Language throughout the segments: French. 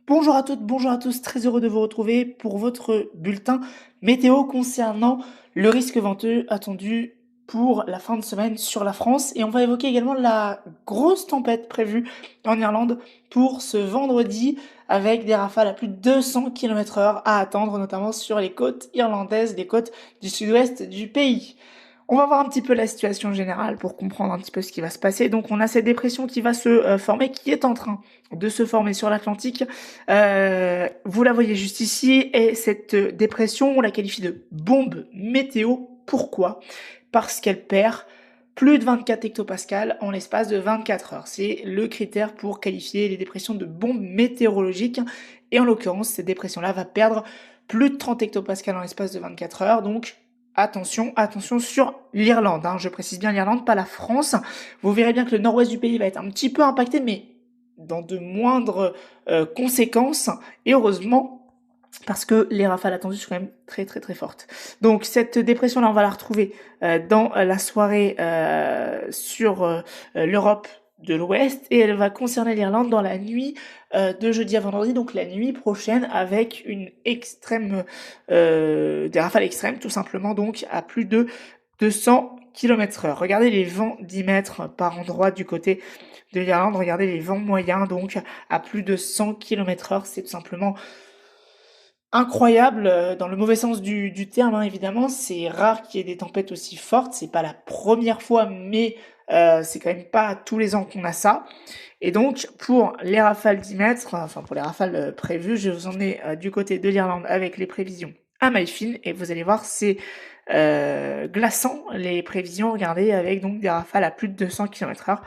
Bonjour à toutes, bonjour à tous, très heureux de vous retrouver pour votre bulletin météo concernant le risque venteux attendu pour la fin de semaine sur la France. Et on va évoquer également la grosse tempête prévue en Irlande pour ce vendredi avec des rafales à plus de 200 km/h à attendre, notamment sur les côtes irlandaises, les côtes du sud-ouest du pays. On va voir un petit peu la situation générale pour comprendre un petit peu ce qui va se passer. Donc on a cette dépression qui va se former, qui est en train de se former sur l'Atlantique. Vous la voyez juste ici, et cette dépression, on la qualifie de bombe météo. Pourquoi? Parce qu'elle perd plus de 24 hectopascales en l'espace de 24 heures. C'est le critère pour qualifier les dépressions de bombes météorologiques. Et en l'occurrence, cette dépression-là va perdre plus de 30 hectopascales en l'espace de 24 heures. Donc, attention, attention sur l'Irlande. Je précise bien l'Irlande, pas la France. Vous verrez bien que le nord-ouest du pays va être un petit peu impacté, mais dans de moindres conséquences. Et heureusement, parce que les rafales attendues sont quand même très très très fortes. Donc cette dépression là, on va la retrouver dans la soirée sur l'Europe de l'Ouest, et elle va concerner l'Irlande dans la nuit de jeudi à vendredi, donc la nuit prochaine, avec une extrême des rafales extrêmes tout simplement, donc à plus de 200 km/h. Regardez les vents 10 mètres par endroit du côté de l'Irlande, regardez les vents moyens, donc à plus de 100 km/h, c'est tout simplement incroyable, dans le mauvais sens du terme, évidemment. C'est rare qu'il y ait des tempêtes aussi fortes, c'est pas la première fois, mais c'est quand même pas tous les ans qu'on a ça. Et donc pour les rafales 10 mètres, enfin pour les rafales prévues, je vous en ai du côté de l'Irlande avec les prévisions à Mayfield, et vous allez voir, c'est glaçant les prévisions. Regardez, avec donc des rafales à plus de 200 km/h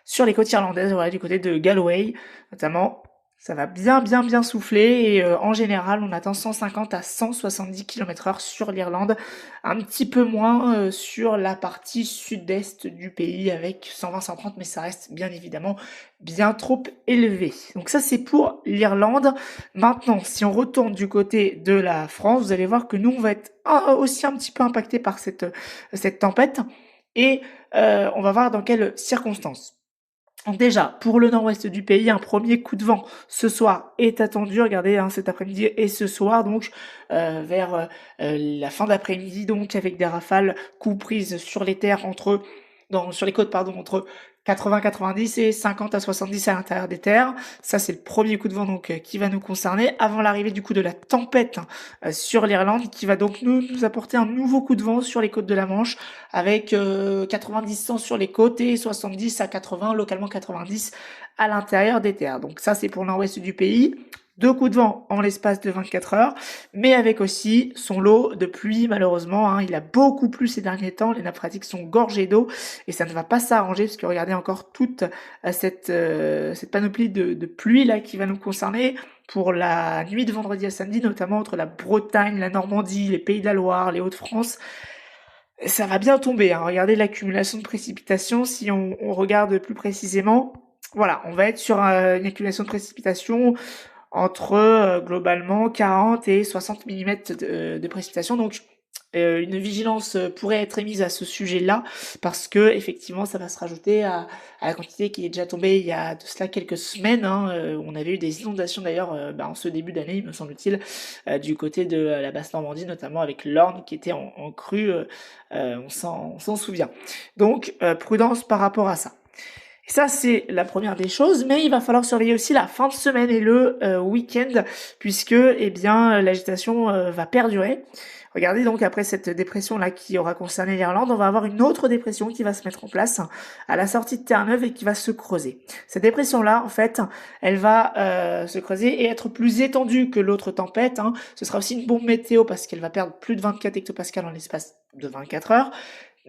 sur les côtes irlandaises, voilà, du côté de Galway notamment. Ça va bien bien bien souffler, et en général on attend 150 à 170 km/h sur l'Irlande, un petit peu moins sur la partie sud-est du pays avec 120-130, mais ça reste bien évidemment bien trop élevé. Donc ça, c'est pour l'Irlande. Maintenant, si on retourne du côté de la France, vous allez voir que nous on va être aussi un petit peu impacté par cette tempête, et on va voir dans quelles circonstances. Donc déjà, pour le nord-ouest du pays, un premier coup de vent ce soir est attendu. Regardez, cet après-midi et ce soir, donc vers la fin d'après-midi, donc avec des rafales comprises sur les terres sur les côtes, pardon, entre 80-90 et 50 à 70 à l'intérieur des terres. Ça, c'est le premier coup de vent donc qui va nous concerner avant l'arrivée du coup de la tempête sur l'Irlande, qui va donc nous apporter un nouveau coup de vent sur les côtes de la Manche, avec 90-100 sur les côtes et 70 à 80, localement 90 à l'intérieur des terres. Donc ça, c'est pour le nord-ouest du pays. Deux coups de vent en l'espace de 24 heures, mais avec aussi son lot de pluie, malheureusement. Il a beaucoup plu ces derniers temps, les nappes phréatiques sont gorgées d'eau, et ça ne va pas s'arranger, parce que regardez encore toute cette panoplie de pluie là qui va nous concerner pour la nuit de vendredi à samedi, notamment entre la Bretagne, la Normandie, les Pays de la Loire, les Hauts-de-France. Ça va bien tomber. Regardez l'accumulation de précipitations. Si on regarde plus précisément, voilà, on va être sur une accumulation de précipitations entre globalement 40 et 60 mm de précipitations. Donc une vigilance pourrait être émise à ce sujet-là, parce que effectivement ça va se rajouter à la quantité qui est déjà tombée il y a de cela quelques semaines. On avait eu des inondations d'ailleurs en ce début d'année, il me semble-t-il, du côté de la basse Normandie, notamment avec l'Orne qui était en crue, on s'en souvient. Donc prudence par rapport à ça. Et ça, c'est la première des choses, mais il va falloir surveiller aussi la fin de semaine et le week-end, puisque l'agitation va perdurer. Regardez, donc après cette dépression-là qui aura concerné l'Irlande, on va avoir une autre dépression qui va se mettre en place à la sortie de Terre-Neuve et qui va se creuser. Cette dépression-là, en fait, elle va se creuser et être plus étendue que l'autre tempête. Ce sera aussi une bombe météo, parce qu'elle va perdre plus de 24 hectopascales en l'espace de 24 heures.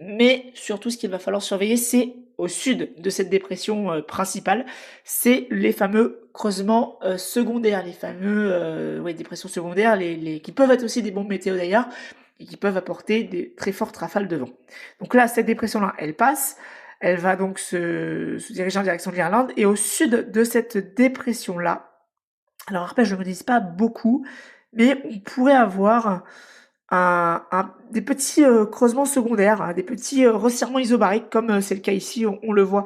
Mais surtout, ce qu'il va falloir surveiller, c'est au sud de cette dépression principale, c'est les fameux creusements secondaires, les fameux dépressions secondaires, qui peuvent être aussi des bombes météo d'ailleurs, et qui peuvent apporter des très fortes rafales de vent. Donc là, cette dépression-là, elle passe, elle va donc se diriger en direction de l'Irlande, et au sud de cette dépression-là, alors après, je ne me dis pas beaucoup, mais on pourrait avoir des petits creusements secondaires, des petits resserrements isobariques, comme c'est le cas ici, on le voit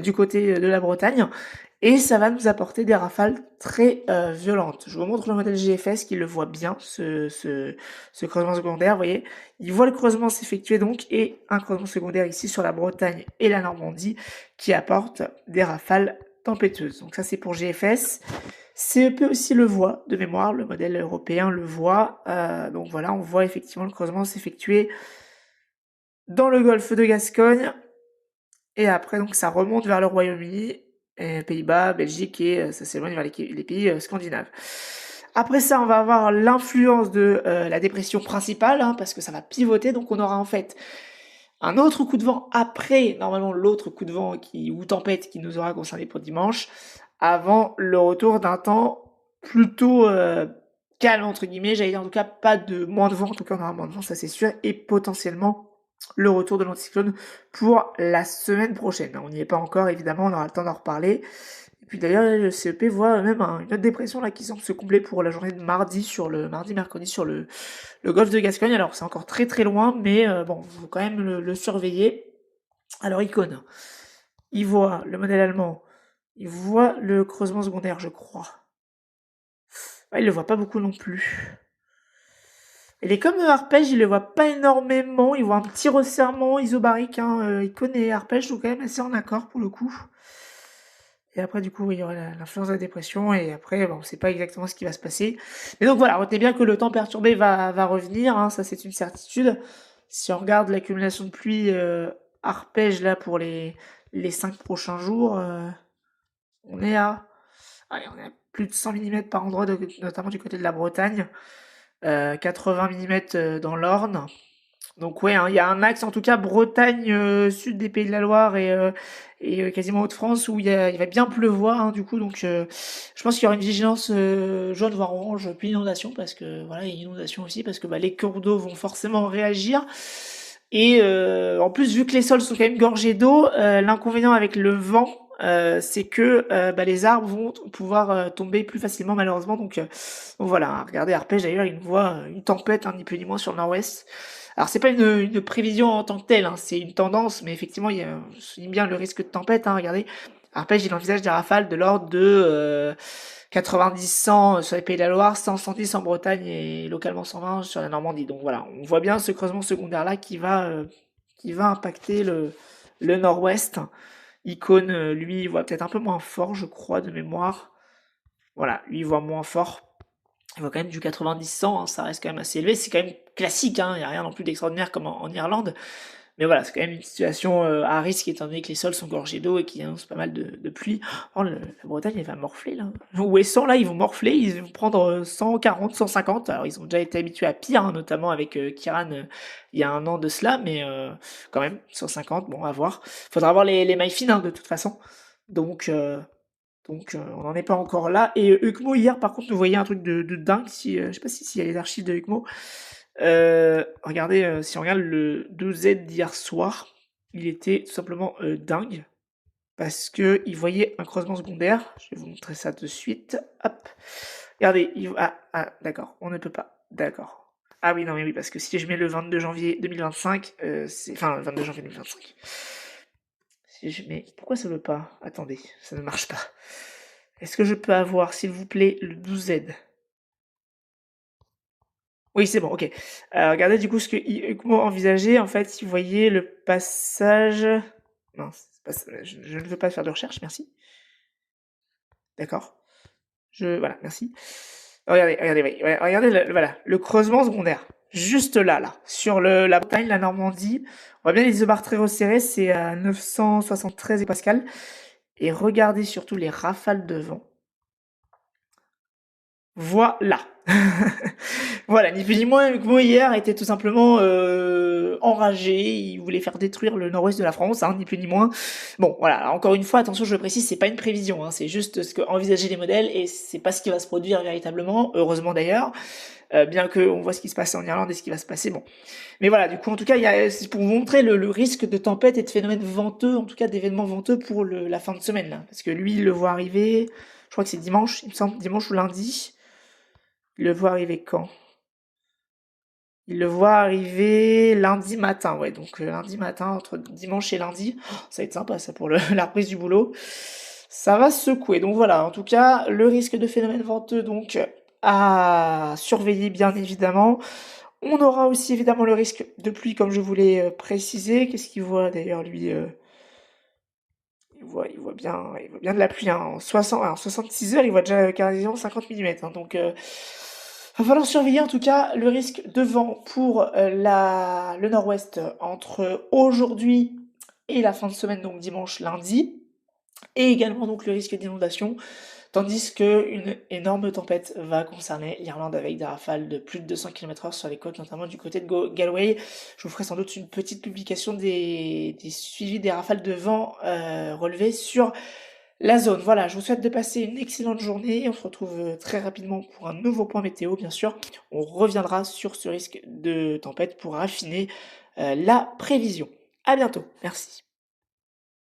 du côté de la Bretagne. et ça va nous apporter des rafales très violentes. Je vous montre le modèle GFS qui le voit bien, ce creusement secondaire, vous voyez. Il voit le creusement s'effectuer donc, et un creusement secondaire ici sur la Bretagne et la Normandie qui apporte des rafales tempétueuses. Donc ça c'est pour GFS. CEP aussi le voit de mémoire, le modèle européen le voit. Donc voilà, on voit effectivement le creusement s'effectuer dans le golfe de Gascogne. Et après, donc, ça remonte vers le Royaume-Uni, Pays-Bas, Belgique, et ça s'éloigne vers les pays scandinaves. Après ça, on va avoir l'influence de la dépression principale, hein, parce que ça va pivoter, donc on aura en fait un autre coup de vent après, normalement, l'autre coup de vent ou tempête qui nous aura concerné pour dimanche, avant le retour d'un temps plutôt calme, entre guillemets, j'allais dire en tout cas pas de moins de vent, en tout cas on aura moins de vent, ça c'est sûr, et potentiellement le retour de l'anticyclone pour la semaine prochaine. On n'y est pas encore, évidemment, on aura le temps d'en reparler. Et puis d'ailleurs, le CEP voit même une autre dépression là qui semble se combler pour la journée de mardi, mercredi sur le golfe de Gascogne. Alors c'est encore très très loin, mais bon, il faut quand même le surveiller. Alors Icône, il voit le modèle allemand, il voit le creusement secondaire, je crois. Ouais, il le voit pas beaucoup non plus. Il est comme Arpège, il le voit pas énormément, il voit un petit resserrement isobarique, hein, Icône et Arpège sont quand même assez en accord pour le coup. Et après, du coup, il y aurait l'influence de la dépression, et après, bon, on sait pas exactement ce qui va se passer. Mais donc voilà, retenez bien que le temps perturbé va revenir, hein, ça c'est une certitude. Si on regarde l'accumulation de pluie Arpège là pour les 5 prochains jours, on est à plus de 100 mm par endroit, notamment du côté de la Bretagne. 80 mm dans l'Orne. Donc ouais, hein, il y a un axe en tout cas Bretagne, sud des Pays de la Loire et quasiment Hauts-de-France où il va bien pleuvoir, hein, du coup. Donc je pense qu'il y aura une vigilance jaune voire orange, puis inondation, parce que voilà, il y a inondation aussi parce que les cours d'eau vont forcément réagir. Et en plus, vu que les sols sont quand même gorgés d'eau, l'inconvénient avec le vent, c'est que les arbres vont pouvoir tomber plus facilement malheureusement. Donc voilà, hein, regardez Arpège d'ailleurs, il voit une tempête, hein, ni plus ni moins sur le nord-ouest. Alors c'est pas une prévision en tant que telle, hein, c'est une tendance, mais effectivement je souligne bien le risque de tempête. Hein, regardez, Arpège il envisage des rafales de l'ordre de 90-100 sur les Pays de la Loire, 100-110 en Bretagne et localement 120 sur la Normandie. Donc voilà, on voit bien ce creusement secondaire là qui va impacter le nord-ouest. Icône, lui, il voit peut-être un peu moins fort, je crois, de mémoire. Voilà, lui, il voit moins fort. Il voit quand même du 90-100, hein, ça reste quand même assez élevé. C'est quand même classique, hein, il n'y a rien non plus d'extraordinaire comme en Irlande. Mais voilà, c'est quand même une situation à risque étant donné que les sols sont gorgés d'eau et qu'il y a pas mal de pluie. Oh, la Bretagne, elle va morfler là. Ou 100 là, ils vont morfler, ils vont prendre 140, 150. Alors ils ont déjà été habitués à pire, hein, notamment avec Kiran il y a un an de cela, mais quand même, 150, bon, à voir. Faudra avoir les mailles fines, hein, de toute façon. Donc on n'en est pas encore là. Et Huckmo, hier, par contre, nous voyait un truc de dingue. Je sais pas s'il y a les archives de Huckmo. Regardez, si on regarde le 12Z d'hier soir, il était tout simplement dingue. Parce que il voyait un creusement secondaire. Je vais vous montrer ça de suite. Hop. Regardez, d'accord, on ne peut pas. D'accord. Ah oui, non, mais oui, parce que si je mets le 22 janvier 2025, enfin, le 22 janvier 2025. Si je mets... Pourquoi ça veut pas? Attendez, ça ne marche pas. Est-ce que je peux avoir, s'il vous plaît, le 12Z? Oui, c'est bon, ok. Regardez du coup ce que Huckmo envisageait. En fait, il voyait le passage... Non, je ne veux pas faire de recherche, merci. D'accord. Voilà, merci. Regardez le creusement secondaire. Juste là, sur la Bretagne, la Normandie. On voit bien les isobars très resserrés, c'est à 973 hectopascales. Et regardez surtout les rafales de vent. Voilà. Voilà, ni plus ni moins, Huckmo hier était tout simplement enragé, il voulait faire détruire le nord-ouest de la France, hein, ni plus ni moins. Bon, voilà, encore une fois, attention, je le précise, c'est pas une prévision, hein, c'est juste ce que envisager les modèles et c'est pas ce qui va se produire véritablement, heureusement d'ailleurs, bien qu'on voit ce qui se passe en Irlande et ce qui va se passer, bon. Mais voilà, du coup, en tout cas, c'est pour vous montrer le risque de tempête et de phénomènes venteux, en tout cas d'événements venteux pour la fin de semaine, là. Parce que lui, il le voit arriver, je crois que c'est dimanche, il me semble, dimanche ou lundi. Il le voit arriver quand? Il le voit arriver lundi matin, ouais. Donc lundi matin, entre dimanche et lundi, ça va être sympa ça pour la reprise du boulot. ça va secouer. Donc voilà, en tout cas, le risque de phénomène venteux, donc, à surveiller bien évidemment. On aura aussi évidemment le risque de pluie comme je voulais préciser. Qu'est-ce qu'il voit d'ailleurs lui il voit bien de la pluie, hein. En 66 heures, il voit déjà quasiment 50 millimètres, hein. Donc, va falloir surveiller en tout cas le risque de vent pour le nord-ouest entre aujourd'hui et la fin de semaine, donc dimanche, lundi, et également donc le risque d'inondation. Tandis qu'une énorme tempête va concerner l'Irlande avec des rafales de plus de 200 km/h sur les côtes, notamment du côté de Galway. Je vous ferai sans doute une petite publication des suivis des rafales de vent relevés sur la zone. Voilà, je vous souhaite de passer une excellente journée. On se retrouve très rapidement pour un nouveau point météo, bien sûr. On reviendra sur ce risque de tempête pour affiner la prévision. À bientôt. Merci.